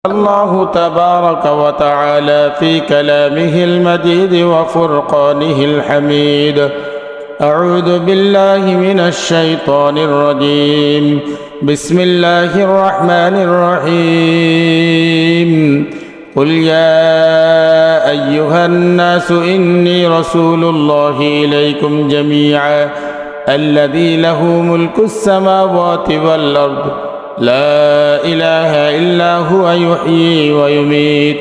الله تبارك وتعالى في كلامه المجيد وفرقانه الحميد. أعوذ بالله من الشيطان الرجيم. بسم الله الرحمن الرحيم. قل يا أيها الناس إني رسول الله إليكم جميعا الذي له ملك السماوات والأرض لا إله إلا هو يحيي ويميت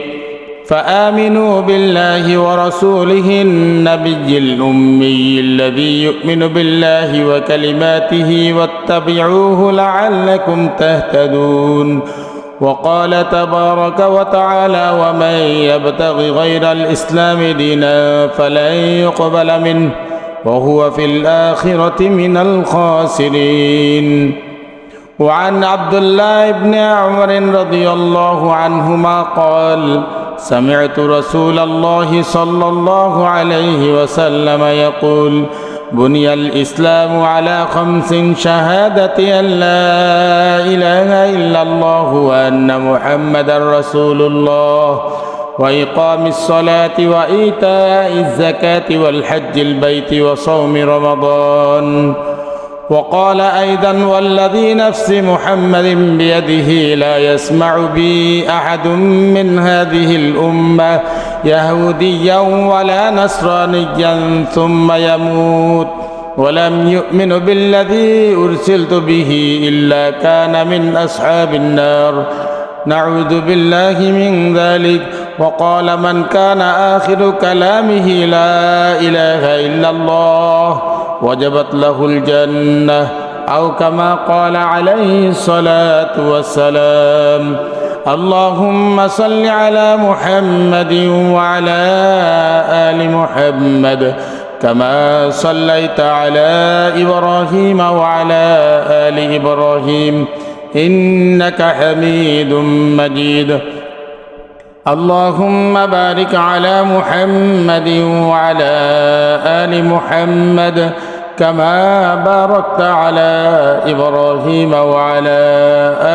فآمنوا بالله ورسوله النبي الأمي الذي يؤمن بالله وكلماته واتبعوه لعلكم تهتدون. وقال تبارك وتعالى ومن يبتغ غير الإسلام دينا فلن يقبل منه وهو في الآخرة من الخاسرين. وعن عبد الله بن عمر رضي الله عنهما قال سمعت رسول الله صلى الله عليه وسلم يقول بني الإسلام على 5 شهادة أن لا إله إلا الله وأن محمدا رسول الله وإقام الصلاة وإيتاء الزكاة والحج البيت وصوم رمضان. وقال أيضا والذي نفس محمد بيده لا يسمع بي أحد من هذه الأمة يهوديا ولا نصرانيا ثم يموت ولم يؤمن بالذي أرسلت به إلا كان من أصحاب النار نعوذ بالله من ذلك. وقال من كان آخر كلامه لا إله إلا الله وجبت له الجنة أو كما قال عليه الصلاة والسلام. اللهم صل على محمد وعلى آل محمد كما صليت على إبراهيم وعلى آل إبراهيم إنك حميد مجيد. اللهم بارك على محمد وعلى آل محمد كما باركت على إبراهيم وعلى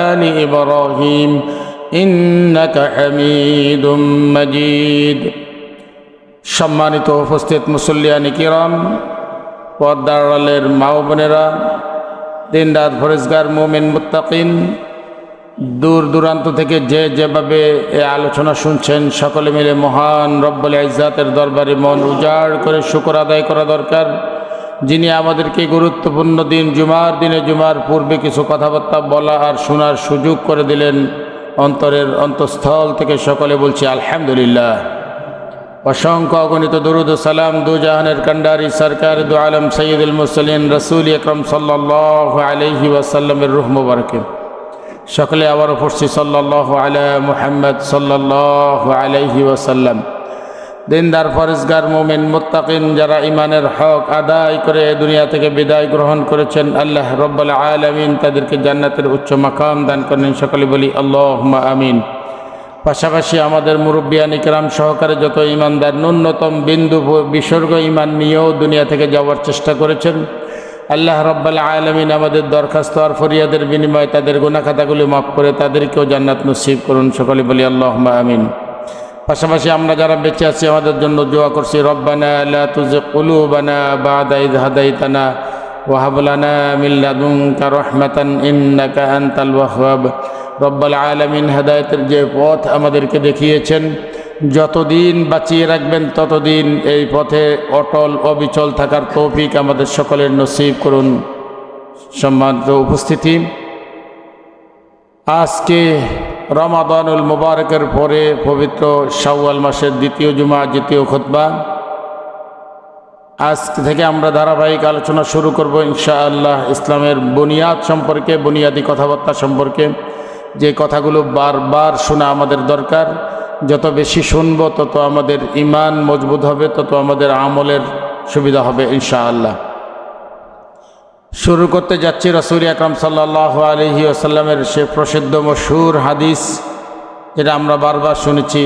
آل إبراهيم إنك حميد مجيد. সম্মানিত উপস্থিত মুসল্লিয়ান কিরাম, পর্দার আড়ালের মা ও বোনেরা, দিনরাত পরেজগার মুমিন মুত্তাকিন, দূর দূরান্ত থেকে যেভাবে এই আলোচনা শুনছেন সকলে মিলে মহান রব্বুল ইজ্জাতের দরবারে মন উজাড় করে শুকর আদায় করা দরকার, যিনি আমাদেরকে গুরুত্বপূর্ণ দিন জুমার দিনে জুমার পূর্বে কিছু কথাবার্তা বলা আর শোনার সুযোগ করে দিলেন। অন্তরের অন্তঃস্থল থেকে সকলে বলছি আলহামদুলিল্লাহ। অসংখ্য অগণিত দরুদ ও সালাম দু জাহানের কান্ডারি সরকার দু আলম সৈয়দুল মুরসালিন রাসূল আকরাম সাল্লাল্লাহু আলাইহি ওয়াসাল্লামের রূহ মুবারকে সকলে আবারও পড়ছি সাল্লাল্লাহু আলা মুহাম্মদ সাল্লাল্লাহু আলাইহি ওয়াসাল্লাম। দিনদার ফরেজগার মুমিন মুত্তাকিন যারা ইমানের হক আদায় করে দুনিয়া থেকে বিদায় গ্রহণ করেছেন, আল্লাহ রব্বুল আলামিন তাদেরকে জান্নাতের উচ্চ মাকাম দান করেন। সকলে বলি আল্লাহুম্মা আমিন। পাশাপাশি আমাদের মুরব্বিয়ান ইকরাম সহকারে যত ইমানদার ন্যূনতম বিন্দু বিসর্গ ইমান নিয়েও দুনিয়া থেকে যাওয়ার চেষ্টা করেছেন, আল্লাহ রব্বুল আলামিন আমাদের দরখাস্ত আর ফরিয়াদের বিনিময়ে তাদের গুনাহ খাতাগুলি মাফ করে তাদেরকেও জান্নাত নসিব করুন। সকলে বলি আল্লাহুম্মা আমিন। পাশাপাশি আমরা যারা বেঁচে আছি আমাদের জন্য দোয়া করছি, রব্বানা লা তুযিগ কুলুবানা বা'দা ইয হাদাইতানা ওয়া হাব লানা মিন লাদুনকা রাহমাতান ইন্নাকা আনতাল ওয়াহ্হাব। রব্বুল আলামিন হেদায়েতের যে পথ আমাদেরকে দেখিয়েছেন, যতদিন বাঁচিয়ে রাখবেন ততদিন এই পথে অটল অবিচল থাকার তৌফিক আমাদের সকলের নসিব করুন। সম্মানিত উপস্থিতি, আজকে রমাদানুল মুবারকের পরে পবিত্র শাওয়াল মাসের দ্বিতীয় জুমা, দ্বিতীয় খুতবা। আজ থেকে আমরা ধারাবাহিক আলোচনা শুরু করব ইনশাআল্লাহ ইসলামের বুনিয়াদ সম্পর্কে, বুনিয়াদি কথাবার্তা সম্পর্কে, যে কথাগুলো বারবার শোনা আমাদের দরকার। যত বেশি শুনব তত আমাদের ঈমান মজবুত হবে, তত আমাদের আমলের সুবিধা হবে ইনশাআল্লাহ। শুরু করতে যাচ্ছি রাসূল আকরাম সাল্লাল্লাহু আলাইহি ওয়াসাল্লামের সে প্রসিদ্ধ মশহুর হাদিস, যেটা আমরা বারবার শুনেছি,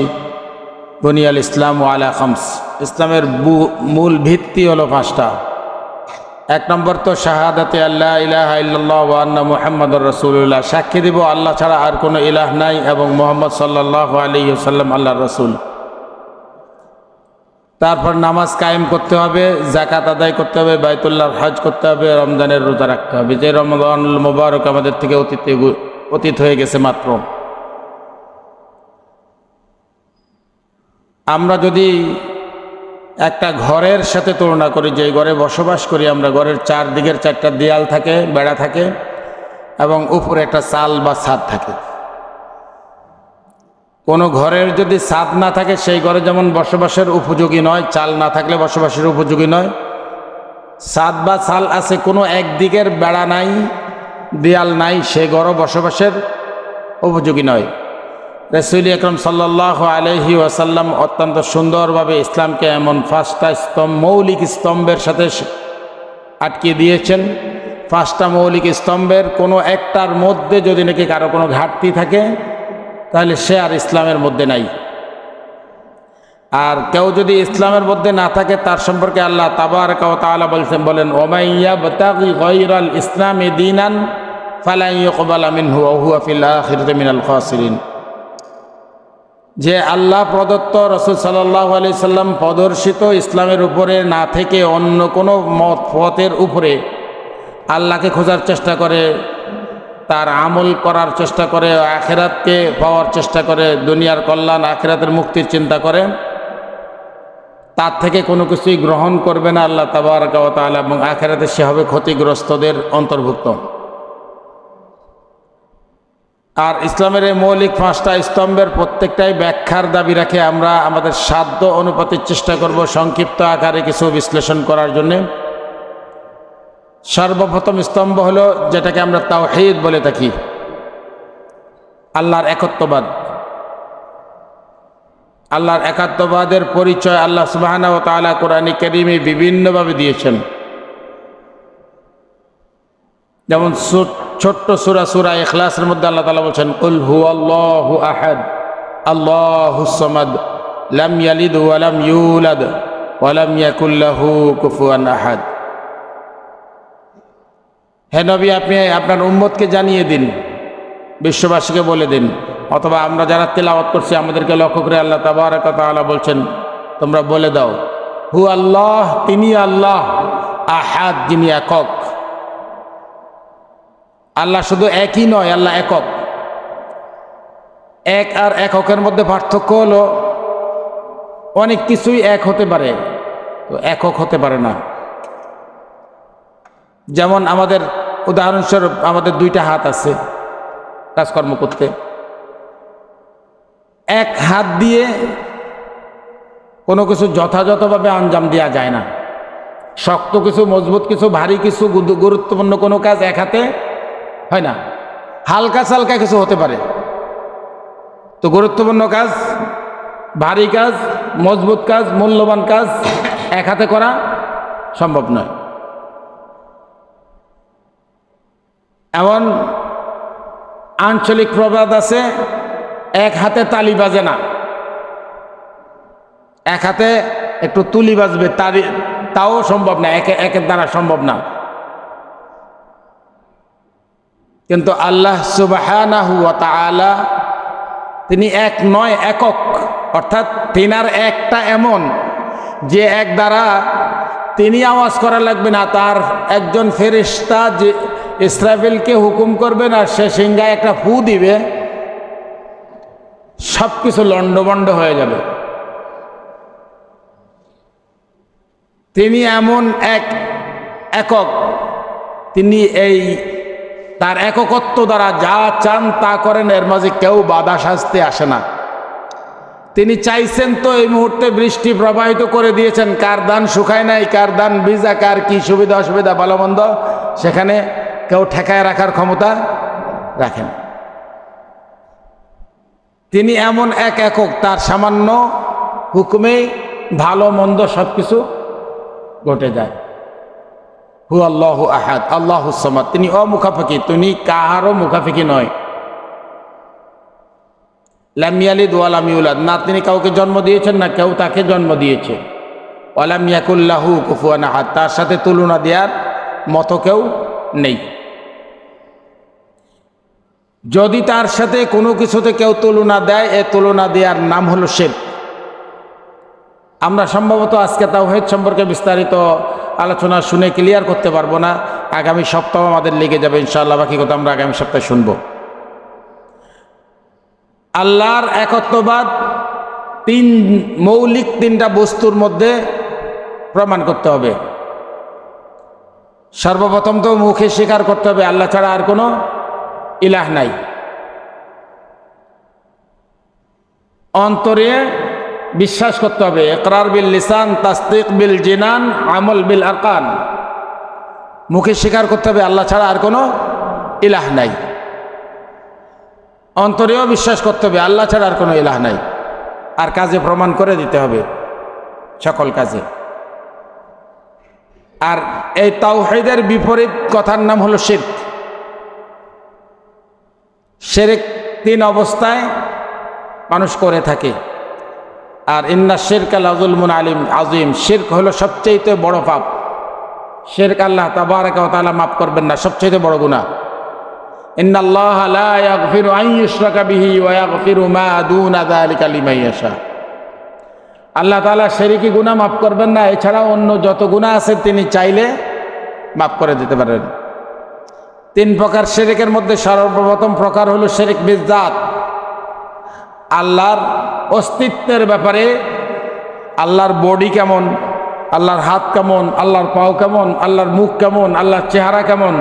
বুনিয়াল ইসলাম আলা খামস। ইসলামের মূল ভিত্তি হলো 5টা। এক নম্বর তো শাহাদাতে আল্লাহ ইলাহা ইল্লাল্লাহ ওয়া আন্না মুহাম্মাদুর রাসূলুল্লাহ, সাক্ষী দিব আল্লাহ ছাড়া আর কোনো ইলাহ নাই এবং মুহাম্মদ সাল্লাল্লাহু আলাইহি ওয়াসাল্লাম আল্লাহর রাসূল। তারপর নামাজ কায়েম করতে হবে, যাকাত আদায় করতে হবে, বাইতুল্লাহর হজ করতে হবে, রমজানের রোজা রাখতে হবে। যে রমজানুল মুবারক আমাদের থেকে অতীত হয়ে গেছে মাত্র। আমরা যদি একটা ঘরের সাথে তুলনা করি, যে ঘরে বসবাস করি আমরা, ঘরের চারদিকের চারটা দেয়াল থাকে, বেড়া থাকে এবং উপরে একটা চাল বা ছাদ থাকে। কোনো ঘরের যদি ছাদ না থাকে সেই ঘরে যেমন বসবাসের উপযোগী নয়, চাল না থাকলে বসবাসের উপযোগী নয়। ছাদ বা চাল আছে, কোনো একদিকের বেড়া নাই, দেয়াল নাই, সেই ঘরও বসবাসের উপযোগী নয়। রাসূল আকরাম সাল্লাল্লাহু আলাইহি ওয়াসাল্লাম অত্যন্ত সুন্দরভাবে ইসলামকে এমন 5টা স্তম্ভ, মৌলিক স্তম্ভের সাথে আটকে দিয়েছেন। 5টা মৌলিক স্তম্ভের কোনো একটার মধ্যে যদি নাকি কারো কোনো ঘাটতি থাকে তাহলে সে আর ইসলামের মধ্যে নাই। আর কেউ যদি ইসলামের মধ্যে না থাকে তার সম্পর্কে আল্লাহ তাবারাকা ওয়া তাআলা বলেন ওয়া ইয়াবতাগি গায়রাল ইসলামি দীনান ফালান ইউকবালা মিনহু ওয়া হুয়া ফিল আখিরাতি মিনাল খাসিরিন। যে আল্লাহ প্রদত্ত রাসূল সাল্লাল্লাহু আলাইহি সাল্লাম প্রদর্শিত ইসলামের উপরে না থেকে অন্য কোনো পথের উপরে আল্লাহকে খোঁজার চেষ্টা করে, তার আমল করার চেষ্টা করে, আখিরাতকে পাওয়ার চেষ্টা করে, দুনিয়ার কল্যাণ আখিরাতের মুক্তির চিন্তা করে, তার থেকে কোনো কিছুই গ্রহণ করবে না আল্লাহ তাবারাকা ওয়া তাআলা, এবং আখিরাতে সে হবে ক্ষতিগ্রস্তদের অন্তর্ভুক্ত। আর ইসলামের এই মৌলিক 5টা স্তম্ভের প্রত্যেকটাই ব্যাখ্যার দাবি রাখে। আমরা আমাদের সাধ্য অনুপাতের চেষ্টা করব সংক্ষিপ্ত আকারে কিছু বিশ্লেষণ করার জন্যে। সর্বপ্রথম স্তম্ভ হলো যেটাকে আমরা তাওহীদ বলে থাকি, আল্লাহর একত্ববাদ। আল্লাহর একাত্মবাদের পরিচয় আল্লাহ সুবহানাহু ওয়া তাআলা কোরআনে কারীমে বিভিন্নভাবে দিয়েছেন। যেমন ছোট্ট সূরা ইখলাসের মধ্যে আল্লাহ তাআলা বলেন কুল হুয়াল্লাহু আহাদ আল্লাহুস সামাদ লাম ইয়ালিদ ওয়া লাম ইউলাদ ওয়া লাম ইয়াকুল লাহু কুফুয়ান আহাদ। হে নবী, আপনি আপনার উম্মতকে জানিয়ে দিন, বিশ্ববাসীকে বলে দিন, অথবা আমরা যারা তেলাওয়াত করছি আমাদেরকে লক্ষ্য করে আল্লাহ তাবারাকা ওয়া তাআলা বলছেন তোমরা বলে দাও হু আল্লাহ, তিনি আল্লাহ, আহাদ যিনি একক। আল্লাহ শুধু একই নয়, আল্লাহ একক। এক আর এককের মধ্যে পার্থক্য হলো অনেক কিছুই এক হতে পারে, তো একক হতে পারে না। যেমন আমাদের উদাহরণস্বরূপ আমাদের 2টা হাত আছে কাজকর্ম করতে। এক হাত দিয়ে কোনো কিছু যথাযথভাবে আঞ্জাম দেওয়া যায় না। শক্ত কিছু, মজবুত কিছু, ভারী কিছু, গুরুত্বপূর্ণ কোনো কাজ এক হাতে হয় না। হালকা সালকা কিছু হতে পারে, তো গুরুত্বপূর্ণ কাজ, ভারী কাজ, মজবুত কাজ, মূল্যবান কাজ এক হাতে করা সম্ভব নয়। এমন আঞ্চলিক প্রবাদ আছে, এক হাতে তালি বাজে না, এক হাতে একটু তুলি বাজবে তাও সম্ভব না, একের দ্বারা সম্ভব না। কিন্তু আল্লাহ সুবহানাহু ওয়া তাআলা তিনি এক নয়, একক। অর্থাৎ তিনার একটা এমন যে এক দ্বারা তিনি আওয়াজ করা লাগবে না, তার একজন ফেরেশতা যে ইসরাফিলকে হুকুম করবে না, সে সিংহায় একটা ফু দিবে, সব কিছু লণ্ডভণ্ড হয়ে যাবে। তিনি এমন এক একক, তিনি এই তার এককত্ব দ্বারা যা চান তা করেন, এর মাঝে কেউ বাধা সাজতে আসে না। তিনি চাইছেন তো এই মুহূর্তে বৃষ্টি প্রবাহিত করে দিয়েছেন, কার ধান শুকায় নাই, কার ধান ভিজা, কার কি সুবিধা অসুবিধা ভালো মন্দ সেখানে কেউ ঠেকায় রাখার ক্ষমতা রাখেন। তিনি এমন এক একক, তার সামান্য হুকুমে ভালো মন্দ সব কিছু ঘটে যায়। হু আল্লাহু আহাদ আল্লাহুস সামাদ, তিনি অমুখাফেকি, তিনি কাহারও মুখাফেকি নয়। লাম ইয়ালিদ ওয়া লাম ইউলাদ, না তিনি কাউকে জন্ম দিয়েছেন না কেউ তাকে জন্ম দিয়েছে। ওয়া লাম ইয়াকুল লাহু কুফুয়ান আহাদ, তার সাথে তুলনা দেওয়ার মতো কেউ নেই। যদি তার সাথে কোনো কিছুতে কেউ তুলনা দেয়, এ তুলনা দেওয়ার নাম হলো শিরক। আমরা সম্ভবত আজকে তাওহীদ সম্পর্কে বিস্তারিত আলোচনা শুনে ক্লিয়ার করতে পারবো না, আগামী সপ্তাহ আমাদের লেগে যাবে ইনশাআল্লাহ। বাকি কথা আমরা আগামী সপ্তাহে শুনব। আল্লাহর একত্ববাদ মৌলিক তিনটা বস্তুর মধ্যে প্রমাণ করতে হবে। সর্বপ্রথম তো মুখে স্বীকার করতে হবে আল্লাহ ছাড়া আর কোনো ইলাহ নাই। অন্তরে বিশ্বাস করতে হবে, ইকরার বিল লিসান, তাসদিক বিল জিনান, আমল বিল আরকান। মুখে স্বীকার করতে হবে আল্লাহ ছাড়া আর কোনো ইলাহ নাই। অন্তরেও বিশ্বাস করতে হবে আল্লাহ ছাড়া আর কোনো ইলাহ নাই। আর কাজে প্রমাণ করে দিতে হবে, সকল কাজে। আর এই তাওহীদের বিপরীত কথার নাম হলো শিরক। শিরক তিন অবস্থায় মানুষ করে থাকে। আর ইন্না শিরকা লাযুলমুন আযীম, শিরক হলো সবচেয়ে বড় পাপ। শিরক আল্লাহ তাবারাকা ওয়া তাআলা মাফ করবেন না, সবচেয়ে বড় গুনাহ। ইন্নাল্লাহা লা ইয়াগফিরু আন ইউশরাকা বিহি ওয়া ইয়াগফিরু মা দুনা যালিকা লিমান ইয়াশা। আল্লাহ তাআলা শিরকি গুনাহ মাফ করবেন না, এছাড়া অন্য যত গুনাহ আছে তিনি চাইলে মাফ করে দিতে পারেন। তিন প্রকার শিরকের মধ্যে সর্বপ্রথম প্রকার হলো শিরক বিযাত। আল্লাহর অস্তিত্বের ব্যাপারে, আল্লাহর বডি কেমন, আল্লাহর হাত কেমন, আল্লাহর পাও কেমন, আল্লাহর মুখ কেমন, আল্লাহর চেহারা কেমন,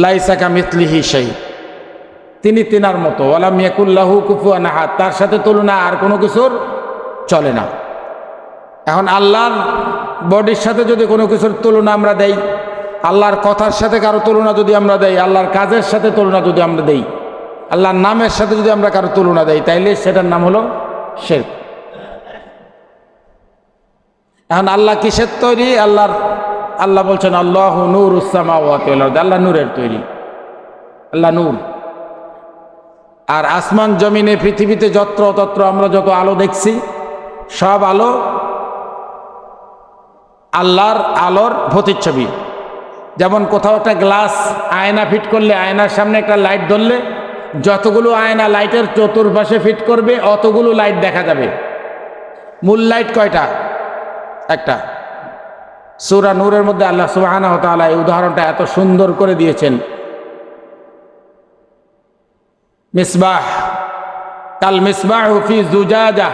লাইসা কামিথলিহি শাই, তিনি তিনার মতো, ওয়ালাম ইয়াকুল লাহু কুফুয়ান আহাদ, তার সাথে তুলনা আর কোনো কিছুর চলে না। এখন আল্লাহর বডির সাথে যদি কোনো কিছুর তুলনা আমরা দেই, আল্লাহর কথার সাথে কারো তুলনা যদি আমরা দেই, আল্লাহর কাজের সাথে তুলনা যদি আমরা দেই, আল্লাহর নামের সাথে যদি আমরা কারো তুলনা দেই, তাইলে সেটার নাম হলো শিরক। এখন আল্লাহ কিসের তৈরি? আল্লাহ বলছেন আল্লাহু নূরুস সামাওয়াতি ওয়াল আরদ, আল্লাহ নূরের তৈরি, আল্লাহ নূর। আর আসমান জমিনে পৃথিবীতে যত্র আমরা যত আলো দেখছি, সব আলো আল্লাহর আলোর প্রতিচ্ছবি। যেমন কোথাও একটা গ্লাস আয়না ফিট করলে, আয়নার সামনে একটা লাইট ধরলে যতগুলো আয়না লাইটের চতুর্পাশে ফিট করবে অতগুলো লাইট দেখা যাবে। মূল লাইট কয়টা? একটা। সূরা নূরের মধ্যে আল্লাহ সুবহানাহু ওয়া তাআলা এই উদাহরণটা এত সুন্দর করে দিয়েছেন। মিসবাহ কাল মিসবাহু ফি জুজাজা,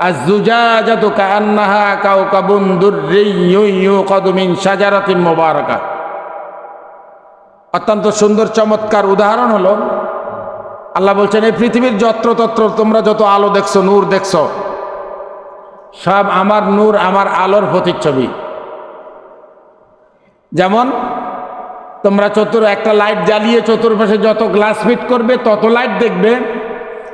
আয-জুজাজাতু কাআন্নাহা কাওকাবুন দুররিয়্যুন ইউকাদু মিন শাজারাতিন মুবারাকাহ। অত্যন্ত সুন্দর চমৎকার উদাহরণ হলো, আল্লাহ বলছেন এই পৃথিবীর যত্রতত্র তোমরা যত আলো দেখছো, নূর দেখছো, সব আমার নূর, আমার আলোর প্রতিচ্ছবি। যেমন তোমরা একটা লাইট জ্বালিয়ে চতুর্পাশে যত গ্লাস ফিট করবে তত লাইট দেখবে।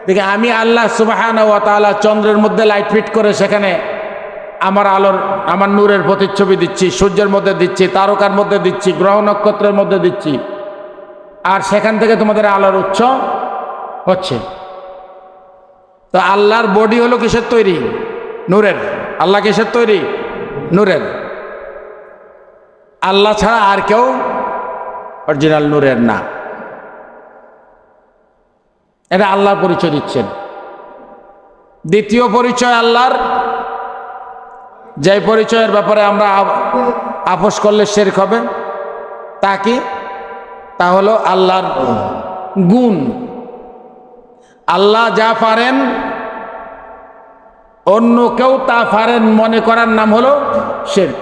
দেখে আমি আল্লাহ সুবহানাহু ওয়া তাআলা চন্দ্রের মধ্যে লাইট ফিট করে সেখানে আমার নূরের প্রতিচ্ছবি দিচ্ছি, সূর্যের মধ্যে দিচ্ছি, তারকার মধ্যে দিচ্ছি, গ্রহ নক্ষত্রের মধ্যে দিচ্ছি, আর সেখান থেকে তোমাদের আলোর উৎস হচ্ছে। তো আল্লাহর বডি হলো কিসের তৈরি? নূরের। আল্লাহ কিসের তৈরি? নূরের। আল্লাহ ছাড়া আর কেউ অরিজিনাল নূরের না। এটা আল্লাহর পরিচয় দিচ্ছেন। দ্বিতীয় পরিচয় আল্লাহর, যে পরিচয়ের ব্যাপারে আমরা আপোষ করলে শিরক হবে, তা কি? তা হলো আল্লাহর গুণ। আল্লাহ যা পারেন অন্য কেউ তা পারেন মনে করার নাম হলো শিরক।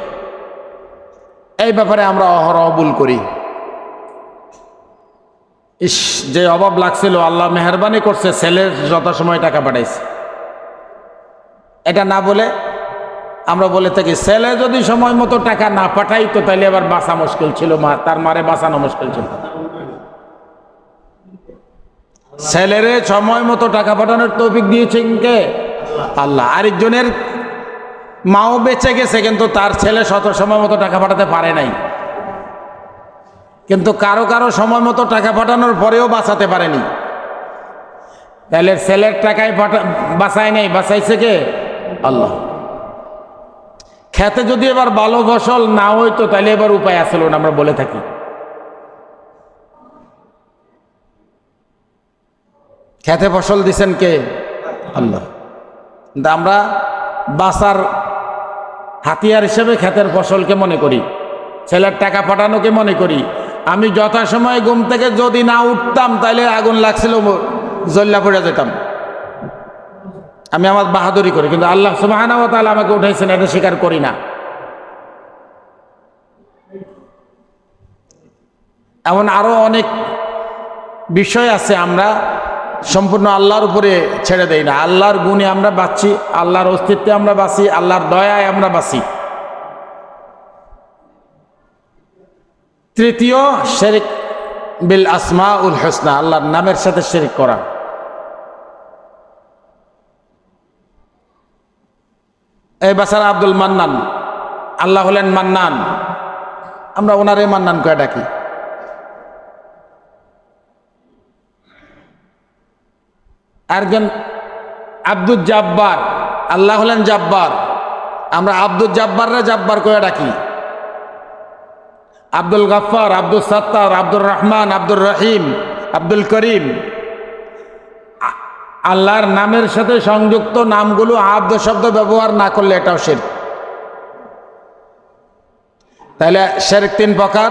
এই ব্যাপারে আমরা অহরহ ভুল করি। যে অভাব লাগছিল, আল্লাহ মেহেরবানি করছে, ছেলের যথাসময় টাকা পাঠাইছে, এটা না বলে আমরা বলে থাকি ছেলে যদি সময় মতো টাকা না পাঠাইতো তাহলে আবার বাঁচা মুশকিল ছিল, তার মারে বাঁচানো মুশকিল ছিল। ছেলেরে সময় মতো টাকা পাঠানোর তৌফিক দিয়েছেন কে? আল্লাহ। আরেকজনের মাও বেঁচে গেছে, কিন্তু তার ছেলে সময় মতো টাকা পাঠাতে পারে নাই। কিন্তু কারো সময় মতো টাকা পাঠানোর পরেও বাঁচাতে পারেনি। তাহলে ছেলের টাকায় বাঁচায় নাই, বাঁচাইছে কে? আল্লাহ। খেতে যদি এবার ভালো ফসল না হইতো তাহলে এবার উপায় আসলো না, আমরা বলে থাকি। খেতে ফসল দিছেন কে? আল্লাহ। কিন্তু আমরা বাঁচার হাতিয়ার হিসেবে ক্ষেতের ফসলকে মনে করি, ছেলের টাকা পাঠানোকে মনে করি। আমি যথাসময়ে ঘুম থেকে যদি না উঠতাম তাহলে আগুন লাগছিল, জ্বল্লা পড়ে যেতাম। আমি আমার বাহাদুরি করি, কিন্তু আল্লাহ সুবহানাহু ওয়া তাআলা আমাকে উঠাইছেন, এটা স্বীকার করি না। এমন আরো অনেক বিষয় আছে আমরা সম্পূর্ণ আল্লাহর উপরে ছেড়ে দেই না। আল্লাহর গুণে আমরা বাঁচি, আল্লাহর অস্তিত্বে আমরা বাঁচি, আল্লাহর দয়ায় আমরা বাঁচি। তৃতীয়, শিরক বিল আসমাউল হুসনা, আল্লাহর নামের সাথে শিরক করা। এই বাসারা আব্দুল মান্নান, আল্লাহ হলেন মান্নান, আমরা ওনারে মান্নান কয়ে ডাকি। আরেকজন আব্দুল জাব্বার, আল্লাহ হলেন জাব্বার, আমরা আব্দুল জাব্বাররা জাব্বার কয়ে ডাকি। আব্দুল গফফার, আব্দুল সত্তার, আব্দুর রহমান, আব্দুর রহিম, আব্দুল করিম, আল্লাহর নামের সাথে সংযুক্ত নামগুলো আব্দ শব্দ ব্যবহার না করলে এটাও শিরক। তাহলে শিরক তিন প্রকার: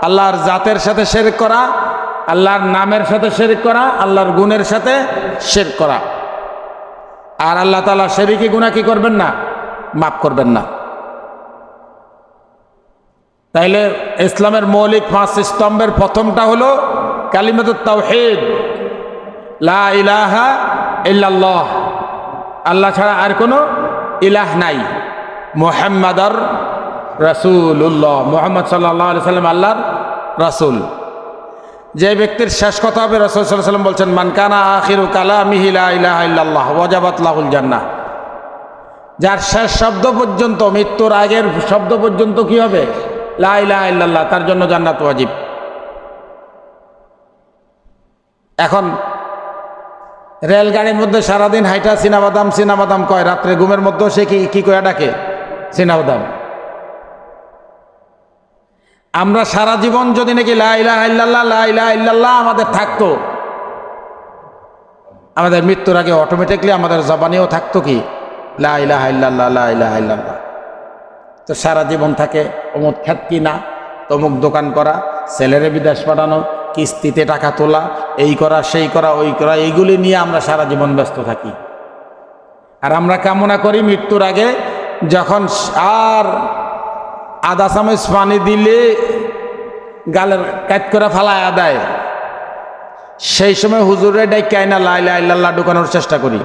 আল্লাহর জাতের সাথে শিরক করা, আল্লাহর নামের সাথে শিরক করা, আল্লাহর গুণের সাথে শিরক করা। আর আল্লাহ তাআলা শিরকি গুনাহ কি করবেন না? মাফ করবেন না। তাইলে ইসলামের মৌলিক 5 স্তম্ভের প্রথমটা হলো কালিমাতুত তাওহীদ, লা ইলাহা ইল্লাল্লাহ, আল্লাহ ছাড়া আর কোনো ইলাহ নাই। মুহাম্মাদুর রাসূলুল্লাহ, মুহাম্মদ সাল্লাল্লাহু আলাইহি সাল্লাম আল্লাহর রাসূল। যে ব্যক্তির শেষ কথা হবে, রাসূল সাল্লাল্লাহু আলাইহি সাল্লাম বলছেন, মান কানা আখিরু কালামিহি লা ইলাহা ইল্লাল্লাহ ওয়াজাবাত লাহুল জান্নাহ। যার শেষ শব্দ পর্যন্ত, মৃত্যুর আগের শব্দ পর্যন্ত কি হবে? লা ইলাহা ইল্লাল্লাহ, তার জন্য জান্নাত ওয়াজিব। এখন রেলগাড়ির মধ্যে সারাদিন হাইটা চিনাবাদাম চিনাবাদাম কয়, রাত্রে ঘুমের মধ্যেও সে কি কয়ে ডাকে? চিনাবাদাম। আমরা সারা জীবন যদি নাকি লা ইলাহা ইল্লাল্লাহ লা ইলাহা ইল্লাল্লাহ আমাদের থাকতো, আমাদের মৃত্যুর আগে অটোমেটিকলি আমাদের জবানেও থাকতো কি? লা ইলাহা ইল্লাল্লাহ লা ইলাহা ইল্লাল্লাহ। তো সারা জীবন থাকে অমুক খ্যাত কিনা, তমুক দোকান করা, ছেলেরে বিদেশ পাঠানো, কিস্তিতে টাকা তোলা, এই করা সেই করা ওই করা, এইগুলি নিয়ে আমরা সারা জীবন ব্যস্ত থাকি। আর আমরা কামনা করি মৃত্যুর আগে যখন আর আধা চামচ পানি দিলে গালের কাট করে ফালায়া দেয়, সেই সময় হুজুরে ডাইকা আইনা লা ইলাহা ইল্লাল্লাহ ঢুকানোর চেষ্টা করি।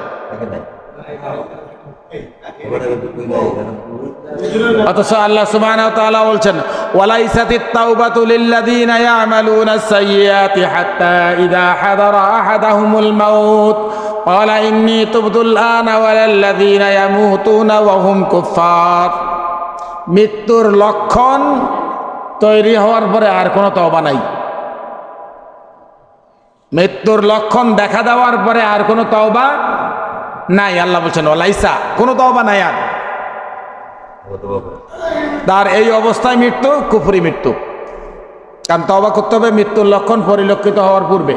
অথচ আল্লাহ সুবহানাহু ওয়া তাআলা বলছেন, ওয়ালাইসাতিত তাওবাতু লিল্লাযীনা ইয়ামালুনাস সাইয়্যাতি হাত্তা ইযা হাদারা আহাদাহুমুল মাউত ক্বালা ইন্নী তুবতুল আনা ওয়ালাল্লাযীনা ইয়ামুতুনা ওয়া হুম কুফফার। মৃত্যুর লক্ষণ তৈরি হওয়ার পরে আর কোনো তওবা নাই। মৃত্যুর লক্ষণ দেখা দেওয়ার পরে আর কোনো তওবা নাই। আল্লাহ বলছেন ওয়ালাইসা, কোনো তওবা নাই আর। তার এই অবস্থায় মৃত্যু কুফরি মৃত্যু, কারণ তওবা করতে হবে মৃত্যুর লক্ষণ পরিলক্ষিত হওয়ার পূর্বে।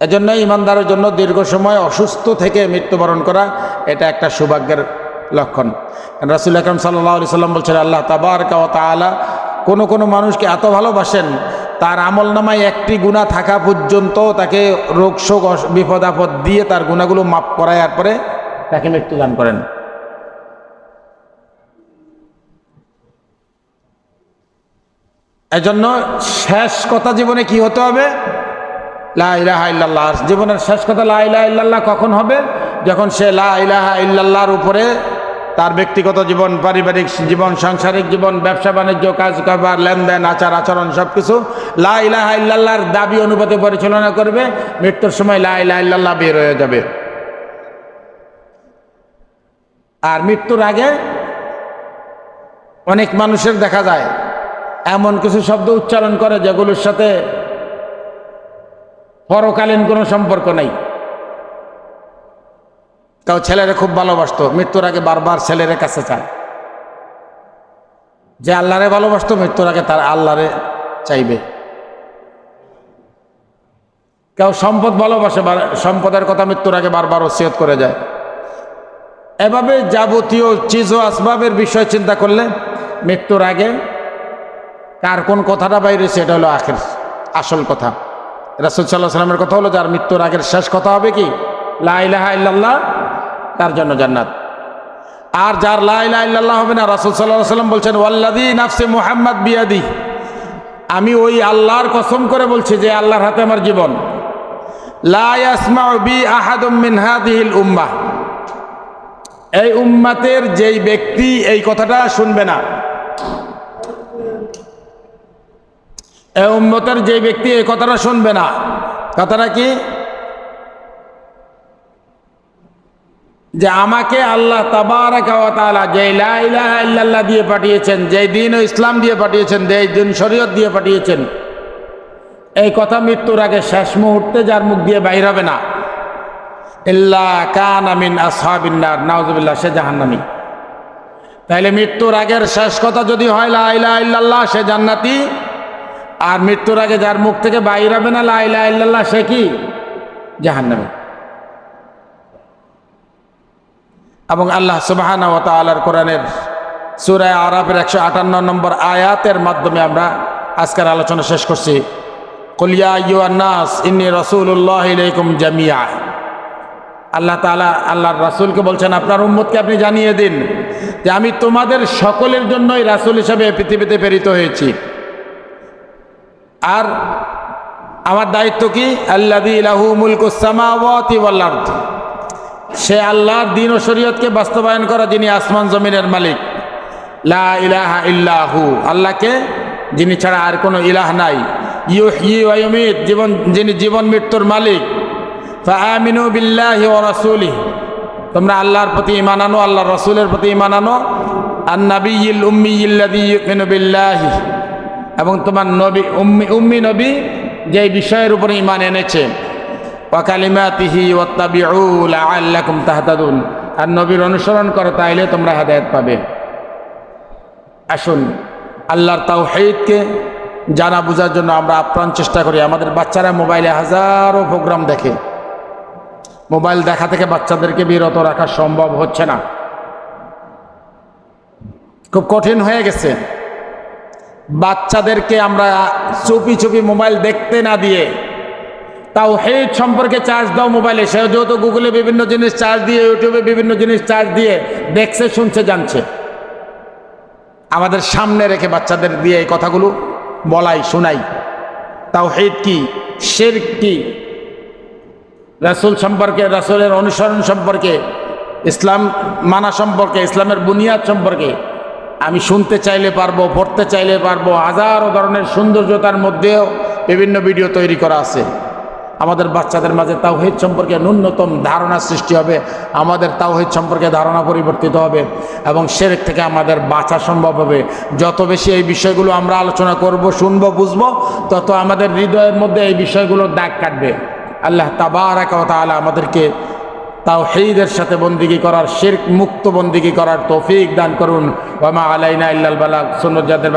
এজন্য ইমানদারের জন্য দীর্ঘ সময় অসুস্থ থেকে মৃত্যুবরণ করা এটা একটা সৌভাগ্যের লক্ষণ। রাসূল আকরাম সাল্লাল্লাহু আলাইহি সাল্লাম বলছেন, আল্লাহ তাবারকা ওয়া তাআলা কোনো কোনো মানুষকে এত ভালোবাসেন, তার আমল নামায় একটি গুনাহ থাকা পর্যন্ত তাকে রোগ শোক বিপদ আপদ দিয়ে তার গুনাহগুলো মাফ করার পরে তাকে মৃত্যু দান করেন। এজন্য শেষ কথা জীবনে কি হতে হবে? লা ইলাহা ইল্লাল্লাহ। জীবনের শেষ কথা লা ইলাহা ইল্লাল্লাহ কখন হবে? যখন সে লা ইলাহা ইল্লাল্লাহর উপরে তার ব্যক্তিগত জীবন, পারিবারিক জীবন, সাংসারিক জীবন, ব্যবসা বাণিজ্য, কাজ কারবার, লেনদেন, আচার আচরণ সবকিছু লা ইলাহা ইল্লাল্লাহর দাবি অনুপাতে পরিচালনা করবে। মৃত্যুর সময় লা ইলাহা ইল্লাল্লাহ বের হয়ে যাবে। আর মৃত্যুর আগে অনেক মানুষের দেখা যায় এমন কিছু শব্দ উচ্চারণ করে যেগুলোর সাথে পরকালীন কোনো সম্পর্ক নাই। কেউ ছেলেরে খুব ভালোবাসতো, মৃত্যুর আগে বারবার ছেলের কাছে চায়। যে আল্লাহরে ভালোবাসতো মৃত্যুর আগে তার আল্লাহরে চাইবে। কেউ সম্পদ ভালোবাসে, সম্পদের কথা মৃত্যুর আগে বারবার ওসিয়ত করে যায়। এভাবে যাবতীয় চিজ ও আসবাবের বিষয় চিন্তা করলে মৃত্যুর আগে কার কোন কথাটা বাইরে সেটা হলো আখের আসল কথা। রাসূল সাল্লাল্লাহু আলাইহি ওয়াসাল্লামের কথা হলো যার মৃত্যুর আগের শেষ কথা হবে কি লা ইলাহা ইল্লাল্লাহ, তার জন্য জান্নাত। আর যার লা ইলাহা ইল্লাল্লাহ হবে না, রাসূল সাল্লাল্লাহু আলাইহি ওয়াসাল্লাম বলছেন ওয়াল্লাযী নাফসি মুহাম্মাদ বিয়াদি, আমি ওই আল্লাহর কসম করে বলছি যে আল্লাহর হাতে আমার জীবন, লা ইয়াসমাউ বি আহাদুম মিন হাযিহিল উম্মাহ, এই উম্মাতের যেই ব্যক্তি এই কথাটা শুনবে না, এই উম্মতের যে ব্যক্তি এই কথাটা শুনবে না। কথাটা কি? যে আমাকে আল্লাহ তাবারাকা ওয়া তাআলা যে লা ইলাহা ইল্লাল্লাহ দিয়ে পাঠিয়েছেন, যে দ্বীন ও ইসলাম দিয়ে পাঠিয়েছেন, যে দ্বীন শরীয়ত দিয়ে পাঠিয়েছেন, এই কথা মৃত্যুর আগে শেষ মুহূর্তে যার মুখ দিয়ে বাইর হবে না, ইল্লা কানা মিন আসহাবিন নার, নাউযুবিল্লাহ, সে জাহান্নামী। তাইলে মৃত্যুর আগের শেষ কথা যদি হয় লা ইলাহা ইল্লাল্লাহ, সে জান্নাতি। আর মৃত্যুর আগে যার মুখ থেকে বাইর হবে না লা ইলাহা ইল্লাল্লাহ, সে কি? জাহান্নামী। এবং আল্লাহ সুবহানাহু ওয়া তাআলার কোরআনের সূরা আরাফের 158 নম্বর আয়াতের মাধ্যমে আমরা আজকের আলোচনা শেষ করছি। কুল ইয়া আইয়ুহান নাস ইন্নী রাসূলুল্লাহি ইলাইকুম জামিআ। আল্লাহ তাআলা আল্লাহর রাসূলকে বলছেন আপনার উম্মতকে আপনি জানিয়ে দিন যে আমি তোমাদের সকলের জন্যই রাসূল হিসেবে পৃথিবীতে প্রেরিত হয়েছি। আর আমার দায়িত্ব কি? আল্লাযী লাহু মুলকুস সামাওয়াতি ওয়াল আরদ, সে আল্লাহর দ্বীন ও শরীয়তকে বাস্তবায়ন করা যিনি আসমান জমিনের মালিক। লা ইলাহা ইল্লাহু, আল্লাহকে যিনি ছাড়া আর কোনো ইলাহ নাই। ইউহয়ি ওয়া ইউমীত, যিনি জীবন মৃত্যুর মালিক। ফাআমিনু বিল্লাহি ওয়া রাসূলিহি, তোমরা আল্লাহর প্রতি ঈমান আনো, আল্লাহর রাসূলের প্রতি ঈমান আনো। আন নাবিয়্যিল উম্মিয়্যিল্লাযী ইউমিনু বিল্লাহি, এবং তোমার নবী উম্মি নবী যে বিষয়ের উপরে ঈমান এনেছে। ওয়া কালিমাতিহি ওয়াত্তাবিউ লাআল্লাকুম তাহতাদুন, আর নবীর অনুসরণ করো তাইলে তোমরা হেদায়েত পাবে। আসুন আল্লাহর তাওহীদকে জানা বোঝার জন্য আমরা আপ্রাণ চেষ্টা করি। আমাদের বাচ্চারা মোবাইলে হাজারো প্রোগ্রাম দেখে, মোবাইল দেখা থেকে বাচ্চাদেরকে বিরত রাখা সম্ভব হচ্ছে না, খুব কঠিন হয়ে গেছে। বাচ্চাদেরকে আমরা চুপি চুপি মোবাইল দেখতে না দিয়ে তাওহীদ সম্পর্কে চার্জ দাও মোবাইলে। সে যেহেতু গুগলে বিভিন্ন জিনিস চার্জ দিয়ে, ইউটিউবে বিভিন্ন জিনিস চার্জ দিয়ে দেখছে, শুনছে, জানছে, আমাদের সামনে রেখে বাচ্চাদের দিয়ে এই কথাগুলো বলাই, শোনাই। তাওহীদ কি, শিরক কি, রাসূল সম্পর্কে, রাসূলের অনুসরণ সম্পর্কে, ইসলাম মানা সম্পর্কে, ইসলামের বুনিয়াদ সম্পর্কে আমি শুনতে চাইলে পারবো, পড়তে চাইলে পারবো। হাজারো ধরনের সৌন্দর্যতার মধ্যেও বিভিন্ন ভিডিও তৈরি করা আছে। আমাদের বাচ্চাদের মাঝে তাওহীদ সম্পর্কে ন্যূনতম ধারণা সৃষ্টি হবে, আমাদের তাওহীদ সম্পর্কে ধারণা পরিবর্তিত হবে এবং শিরক থেকে আমাদের বাঁচা সম্ভব হবে। যত বেশি এই বিষয়গুলো আমরা আলোচনা করব, শুনবো, বুঝবো, তত আমাদের হৃদয়ের মধ্যে এই বিষয়গুলো দাগ কাটবে। আল্লাহ তাবারাকা ওয়া তাআলা আমাদেরকে তাওহীদের সাথে বন্দেগী করার, শিরক মুক্ত বন্দেগী করার তৌফিক দান করুন। ওয়া মা আলাইনা ইল্লাল বালাগ। সুন্নাত যাদের